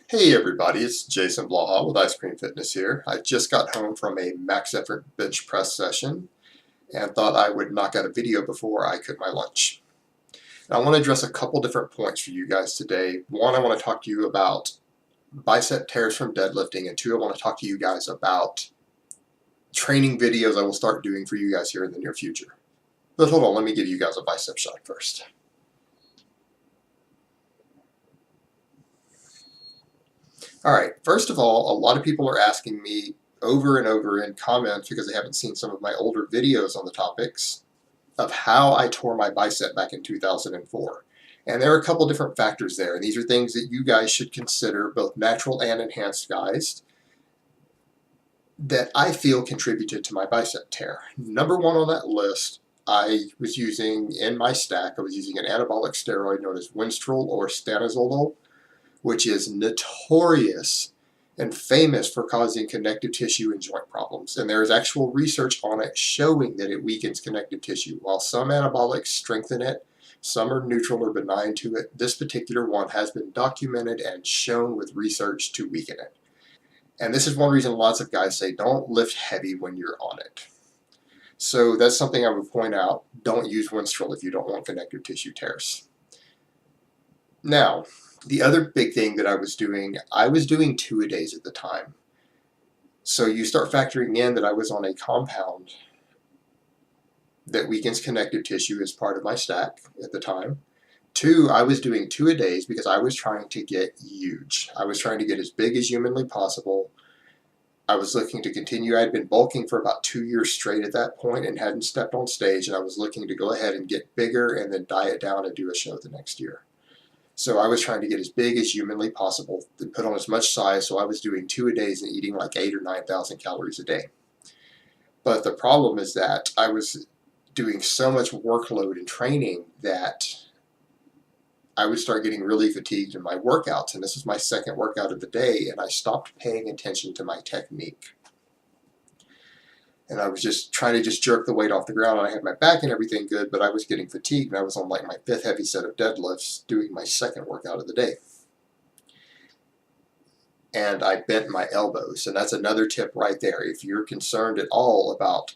Hey everybody, it's Jason Blaha with Ice Cream Fitness here. I just got home from a max effort bench press session and thought I would knock out a video before I cook my lunch. And I want to address a couple different points for you guys today. One, I want to talk to you about bicep tears from deadlifting, and two, I want to talk to you guys about training videos I will start doing for you guys here in the near future. But hold on, let me give you guys a bicep shot first. Alright, first of all, a lot of people are asking me over and over in comments because they haven't seen some of my older videos on the topics of how I tore my bicep back in 2004. And there are a couple different factors there, and these are things that you guys should consider, both natural and enhanced guys, that I feel contributed to my bicep tear. Number one on that list, I was using in my stack, I was using an anabolic steroid known as Winstrol or stanozolol, which is notorious and famous for causing connective tissue and joint problems. And there is actual research on it showing that it weakens connective tissue. While some anabolics strengthen it, some are neutral or benign to it. This particular one has been documented and shown with research to weaken it. And this is one reason lots of guys say don't lift heavy when you're on it. So that's something I would point out. Don't use Winstrol if you don't want connective tissue tears. Now, the other big thing that I was doing 2-a-days at the time. So you start factoring in that I was on a compound that weakens connective tissue as part of my stack at the time. Two, I was doing 2-a-days because I was trying to get huge. I was trying to get as big as humanly possible. I was looking to continue. I had been bulking for about 2 years straight at that point and hadn't stepped on stage, and I was looking to go ahead and get bigger and then diet down and do a show the next year. So I was trying to get as big as humanly possible, to put on as much size, so I was doing 2-a-days and eating like 8,000 or 9,000 calories a day. But the problem is that I was doing so much workload and training that I would start getting really fatigued in my workouts, and this was my second workout of the day, and I stopped paying attention to my technique. And I was just trying to jerk the weight off the ground, and I had my back and everything good, but I was getting fatigued, and I was on like my 5th heavy set of deadlifts doing my second workout of the day. And I bent my elbows, and that's another tip right there. If you're concerned at all about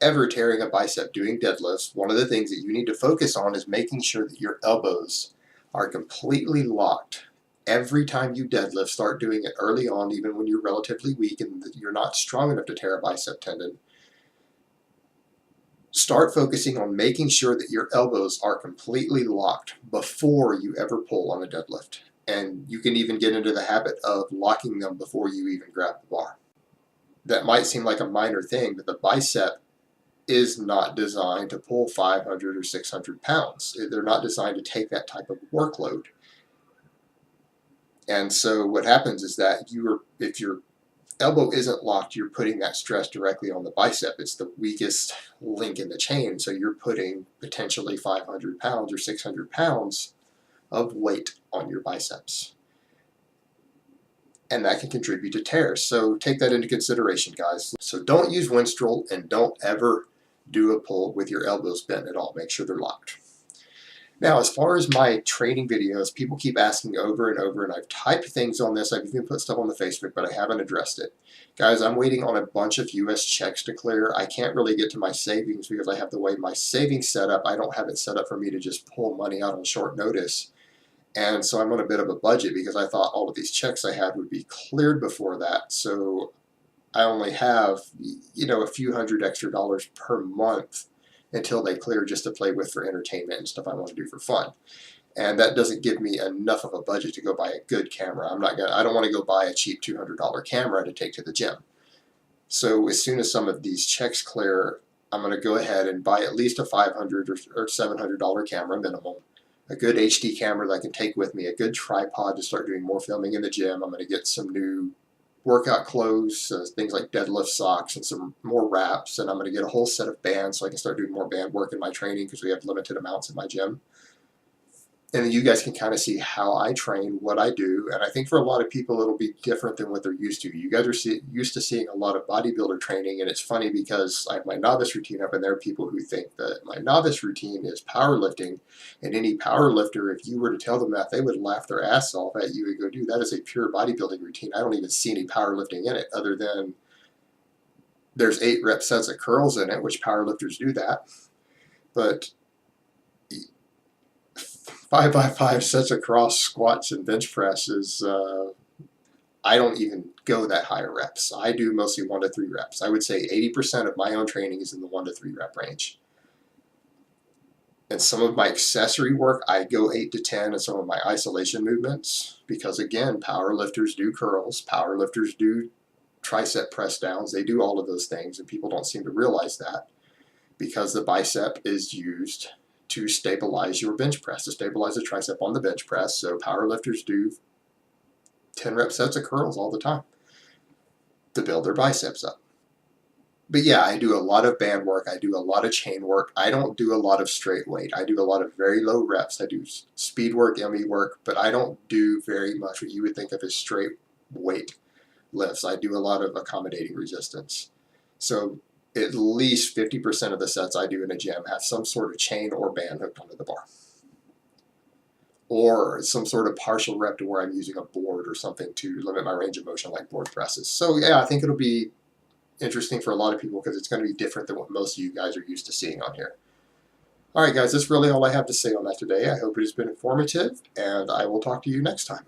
ever tearing a bicep doing deadlifts, one of the things that you need to focus on is making sure that your elbows are completely locked. Every time you deadlift, start doing it early on, even when you're relatively weak and you're not strong enough to tear a bicep tendon. Start focusing on making sure that your elbows are completely locked before you ever pull on a deadlift. And you can even get into the habit of locking them before you even grab the bar. That might seem like a minor thing, but the bicep is not designed to pull 500 or 600 pounds. They're not designed to take that type of workload. And so what happens is that if your elbow isn't locked, you're putting that stress directly on the bicep. It's the weakest link in the chain. So you're putting potentially 500 pounds or 600 pounds of weight on your biceps. And that can contribute to tears. So take that into consideration, guys. So don't use Winstrol, and don't ever do a pull with your elbows bent at all. Make sure they're locked. Now, as far as my training videos, people keep asking over and over, and I've typed things on this. I've even put stuff on the Facebook, but I haven't addressed it. Guys, I'm waiting on a bunch of US checks to clear. I can't really get to my savings because I have the way my savings set up. I don't have it set up for me to just pull money out on short notice. And so I'm on a bit of a budget because I thought all of these checks I had would be cleared before that. So I only have, a few hundred extra dollars per month until they clear, just to play with for entertainment and stuff I want to do for fun. And that doesn't give me enough of a budget to go buy a good camera. I don't want to go buy a cheap $200 camera to take to the gym. So as soon as some of these checks clear, I'm going to go ahead and buy at least a $500 or $700 camera minimum, a good HD camera that I can take with me, a good tripod to start doing more filming in the gym. I'm going to get some new workout clothes, things like deadlift socks, and some more wraps, and I'm going to get a whole set of bands so I can start doing more band work in my training because we have limited amounts in my gym. And then you guys can kind of see how I train, what I do. And I think for a lot of people, it'll be different than what they're used to. You guys are used to seeing a lot of bodybuilder training. And it's funny because I have my novice routine up, and there are people who think that my novice routine is powerlifting. And any power lifter, if you were to tell them that, they would laugh their ass off at you and go, dude, that is a pure bodybuilding routine. I don't even see any powerlifting in it, other than there's 8 rep sets of curls in it, which powerlifters do that. But 5x5 sets of cross squats and bench presses, I don't even go that high reps. I do mostly 1 to 3 reps. I would say 80% of my own training is in the 1 to 3 rep range. And some of my accessory work, I go 8 to 10, and some of my isolation movements, because again, power lifters do curls, power lifters do tricep press downs, they do all of those things, and people don't seem to realize that, because the bicep is used to stabilize your bench press, to stabilize the tricep on the bench press. So power lifters do 10 rep sets of curls all the time to build their biceps up. But yeah, I do a lot of band work. I do a lot of chain work. I don't do a lot of straight weight. I do a lot of very low reps. I do speed work, ME work, but I don't do very much what you would think of as straight weight lifts. I do a lot of accommodating resistance. So at least 50% of the sets I do in a gym have some sort of chain or band hooked onto the bar, or some sort of partial rep to where I'm using a board or something to limit my range of motion, like board presses. So yeah, I think it'll be interesting for a lot of people because it's going to be different than what most of you guys are used to seeing on here. All right, guys, that's really all I have to say on that today. I hope it has been informative, and I will talk to you next time.